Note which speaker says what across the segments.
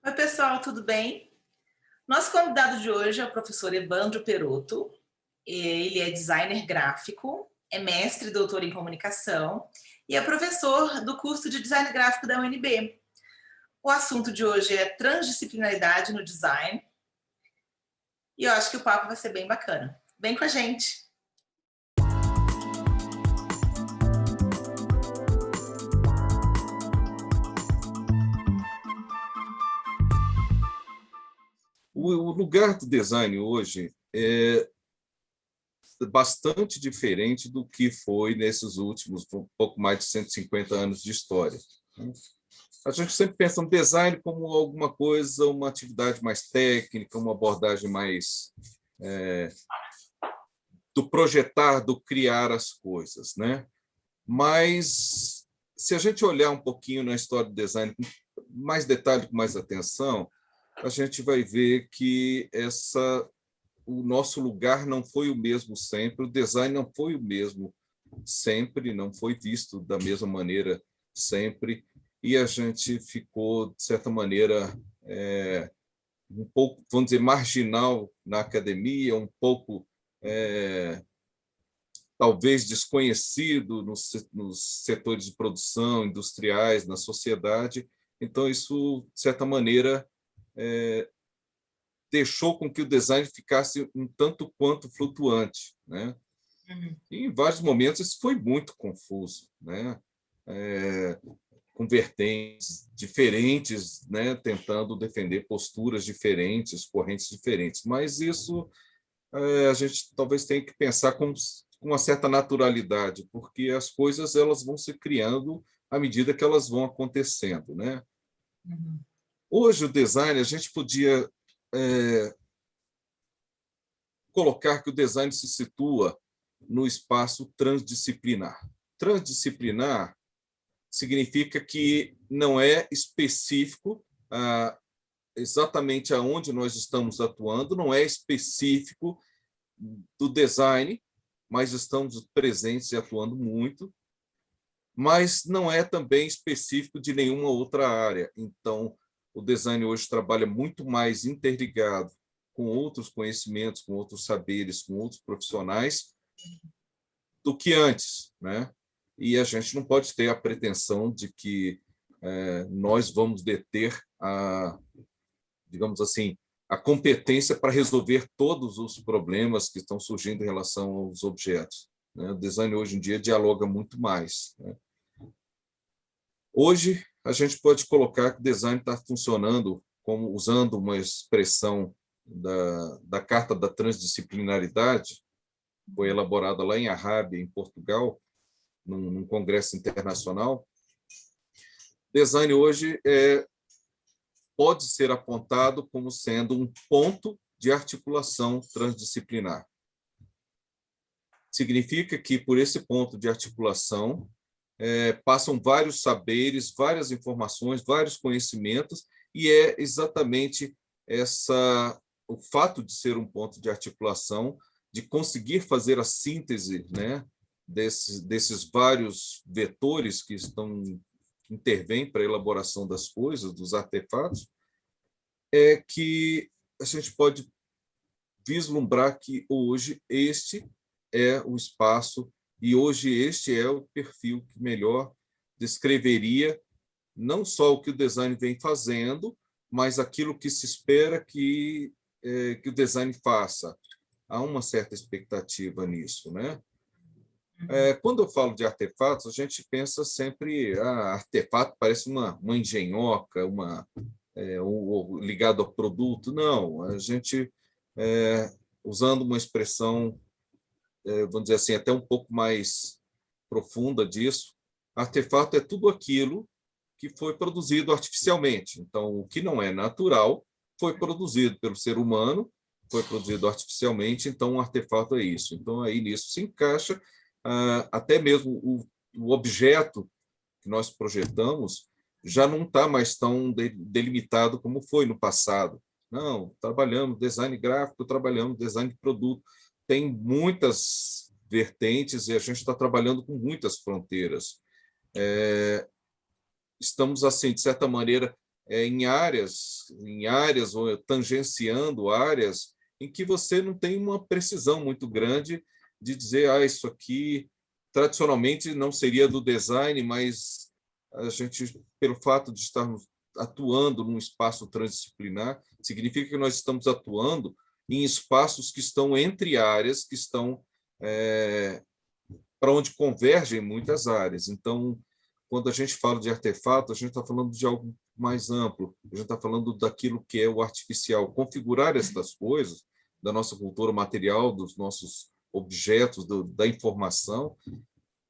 Speaker 1: Oi, pessoal, tudo bem? Nosso convidado de hoje é o professor Evandro Perotto. Ele é designer gráfico, é mestre e doutor em comunicação e é professor do curso de design gráfico da UNB. O assunto de hoje é transdisciplinaridade no design e eu acho que o papo vai ser bem bacana. Vem com a gente!
Speaker 2: O lugar do design hoje é bastante diferente do que foi nesses últimos um pouco mais de 150 anos de história. A gente sempre pensa no design como alguma coisa, uma atividade mais técnica, uma abordagem mais do projetar, do criar as coisas, né? Mas se a gente olhar um pouquinho na história do design com mais detalhe, com mais atenção, a gente vai ver que o nosso lugar não foi o mesmo sempre, o design não foi o mesmo sempre, não foi visto da mesma maneira sempre, e a gente ficou, de certa maneira, um pouco, vamos dizer, marginal na academia, um pouco, talvez, desconhecido nos setores de produção, industriais, na sociedade. Então, isso, de certa maneira, deixou com que o design ficasse um tanto quanto flutuante, né? E, em vários momentos, isso foi muito confuso, né? Com vertentes diferentes, né? Tentando defender posturas diferentes, correntes diferentes. Mas isso a gente talvez tenha que pensar com uma certa naturalidade, porque as coisas elas vão se criando à medida que elas vão acontecendo, né? Hoje, o design, a gente podia colocar que o design se situa no espaço transdisciplinar. Transdisciplinar significa que não é específico exatamente aonde nós estamos atuando, não é específico do design, mas estamos presentes e atuando muito, mas não é também específico de nenhuma outra área. Então, o design hoje trabalha muito mais interligado com outros conhecimentos, com outros saberes, com outros profissionais do que antes, né? E a gente não pode ter a pretensão de que nós vamos deter digamos assim, a competência para resolver todos os problemas que estão surgindo em relação aos objetos, né? O design hoje em dia dialoga muito mais, né? Hoje, a gente pode colocar que o design está funcionando como usando uma expressão da Carta da Transdisciplinaridade, foi elaborada lá em Arrábia, em Portugal, num congresso internacional. Design hoje pode ser apontado como sendo um ponto de articulação transdisciplinar. Significa que, por esse ponto de articulação, passam vários saberes, várias informações, vários conhecimentos, e é exatamente o fato de ser um ponto de articulação, de conseguir fazer a síntese, né, desses vários vetores que intervêm para a elaboração das coisas, dos artefatos, é que a gente pode vislumbrar que hoje este é o espaço e hoje este é o perfil que melhor descreveria não só o que o design vem fazendo, mas aquilo que se espera que o design faça. Há uma certa expectativa nisso, né? Quando eu falo de artefatos, a gente pensa sempre, artefato parece uma engenhoca, ligado ao produto. Não, a gente, usando uma expressão, vamos dizer assim, até um pouco mais profunda disso, artefato é tudo aquilo que foi produzido artificialmente. Então, o que não é natural foi produzido pelo ser humano, foi produzido artificialmente, então um artefato é isso. Então, aí nisso se encaixa até mesmo o objeto que nós projetamos já não está mais tão delimitado como foi no passado. Não, trabalhamos design gráfico, trabalhamos design de produto. Tem muitas vertentes e a gente está trabalhando com muitas fronteiras. Estamos, assim, de certa maneira, em áreas ou tangenciando áreas em que você não tem uma precisão muito grande de dizer, isso aqui tradicionalmente não seria do design, mas a gente, pelo fato de estarmos atuando num espaço transdisciplinar, significa que nós estamos atuando em espaços que estão entre áreas, que estão para onde convergem muitas áreas. Então, quando a gente fala de artefato, a gente está falando de algo mais amplo, a gente está falando daquilo que é o artificial. Configurar estas coisas, da nossa cultura material, dos nossos objetos, da informação,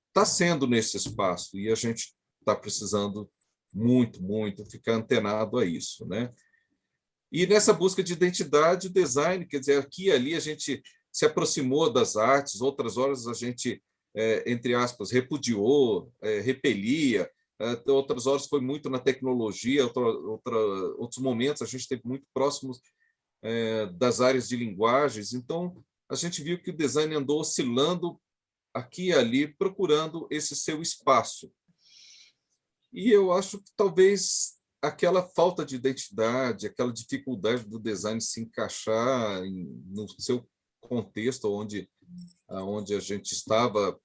Speaker 2: está sendo nesse espaço, e a gente está precisando muito, muito ficar antenado a isso, né? E nessa busca de identidade, design, quer dizer, aqui e ali a gente se aproximou das artes, outras horas a gente, entre aspas, repudiou, repelia, outras horas foi muito na tecnologia, outros momentos a gente esteve muito próximos das áreas de linguagens. Então, a gente viu que o design andou oscilando aqui e ali, procurando esse seu espaço. E eu acho que talvez aquela falta de identidade, aquela dificuldade do design se encaixar no seu contexto, onde a gente estava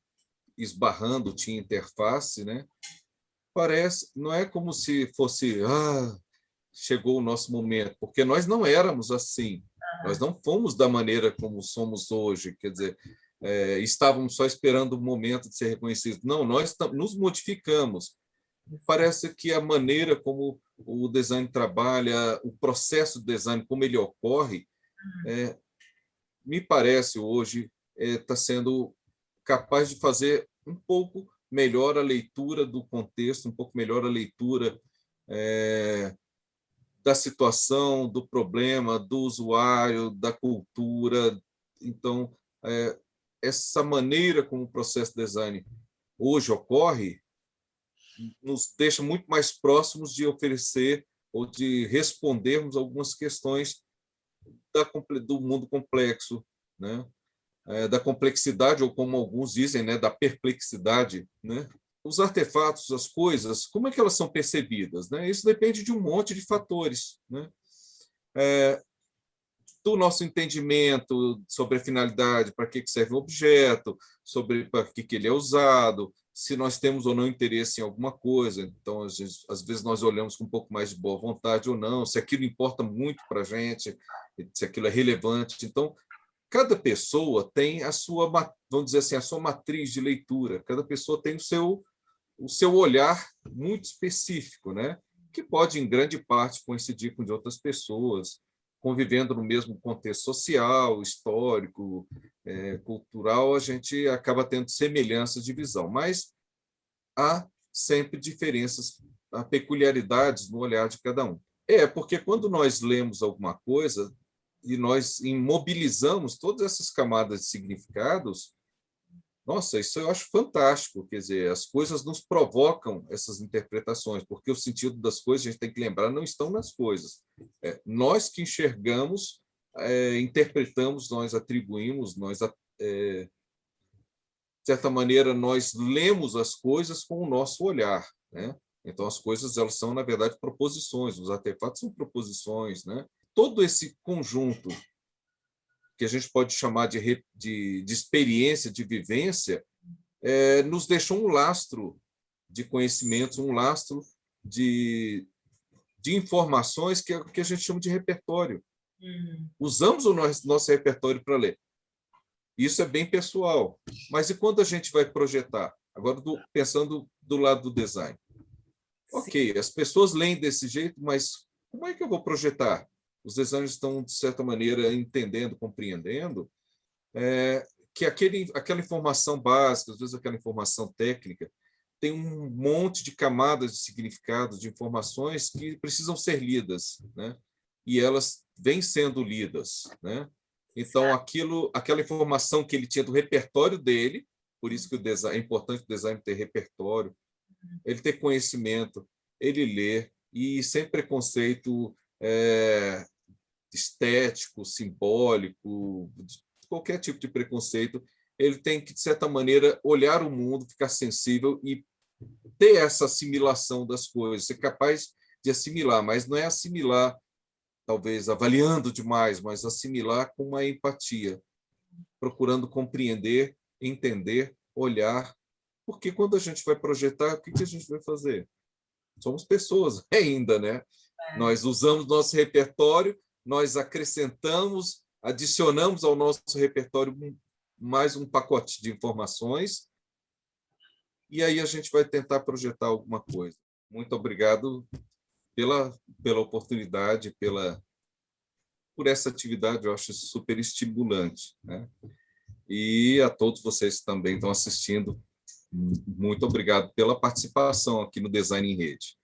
Speaker 2: esbarrando, tinha interface, né? Parece, não é como se fosse, chegou o nosso momento, porque nós não éramos assim, nós não fomos da maneira como somos hoje, quer dizer, estávamos só esperando o momento de ser reconhecidos. Não, nós nos modificamos. Parece que a maneira como o design trabalha, o processo de design, como ele ocorre, me parece hoje está sendo capaz de fazer um pouco melhor a leitura do contexto, um pouco melhor a leitura da situação, do problema, do usuário, da cultura. Então, essa maneira como o processo de design hoje ocorre nos deixa muito mais próximos de oferecer ou de respondermos algumas questões do mundo complexo, né? Da complexidade, ou como alguns dizem, né, da perplexidade, né? Os artefatos, as coisas, como é que elas são percebidas, né? Isso depende de um monte de fatores, né? Do nosso entendimento sobre a finalidade, para que serve o objeto, sobre para que ele é usado, se nós temos ou não interesse em alguma coisa. Então, às vezes, nós olhamos com um pouco mais de boa vontade ou não, se aquilo importa muito para a gente, se aquilo é relevante. Então, cada pessoa tem a sua, vamos dizer assim, a sua matriz de leitura, cada pessoa tem o seu olhar muito específico, né? Que pode, em grande parte, coincidir com de outras pessoas, convivendo no mesmo contexto social, histórico, cultural, a gente acaba tendo semelhanças de visão, mas há sempre diferenças, há peculiaridades no olhar de cada um. Porque quando nós lemos alguma coisa e nós imobilizamos todas essas camadas de significados, nossa, isso eu acho fantástico. Quer dizer, as coisas nos provocam essas interpretações, porque o sentido das coisas, a gente tem que lembrar, não estão nas coisas. Nós que enxergamos, interpretamos, nós atribuímos, de certa maneira, nós lemos as coisas com o nosso olhar, né? Então, as coisas, elas são, na verdade, proposições, os artefatos são proposições, né? Todo esse conjunto que a gente pode chamar de experiência, de vivência, nos deixou um lastro de conhecimentos, um lastro de informações que a gente chama de repertório. Usamos o nosso repertório para ler. Isso é bem pessoal. Mas e quando a gente vai projetar? Agora, pensando do lado do design. Ok, as pessoas leem desse jeito, mas como é que eu vou projetar? Os designers estão, de certa maneira, entendendo, compreendendo que aquela informação básica, às vezes aquela informação técnica, tem um monte de camadas de significados, de informações que precisam ser lidas, né? E elas vêm sendo lidas, né? Então, aquela informação que ele tinha do repertório dele, por isso que é importante o design ter repertório, ele ter conhecimento, ele ler, e sem preconceito estético, simbólico, qualquer tipo de preconceito, ele tem que, de certa maneira, olhar o mundo, ficar sensível e ter essa assimilação das coisas, ser capaz de assimilar, mas não é assimilar, talvez avaliando demais, mas assimilar com uma empatia, procurando compreender, entender, olhar, porque quando a gente vai projetar, o que a gente vai fazer? Somos pessoas ainda, né? Nós usamos nosso repertório, nós acrescentamos, adicionamos ao nosso repertório mais um pacote de informações, e aí a gente vai tentar projetar alguma coisa. Muito obrigado pela oportunidade, por essa atividade, eu acho super estimulante, né? E a todos vocês que também estão assistindo, muito obrigado pela participação aqui no Design em Rede.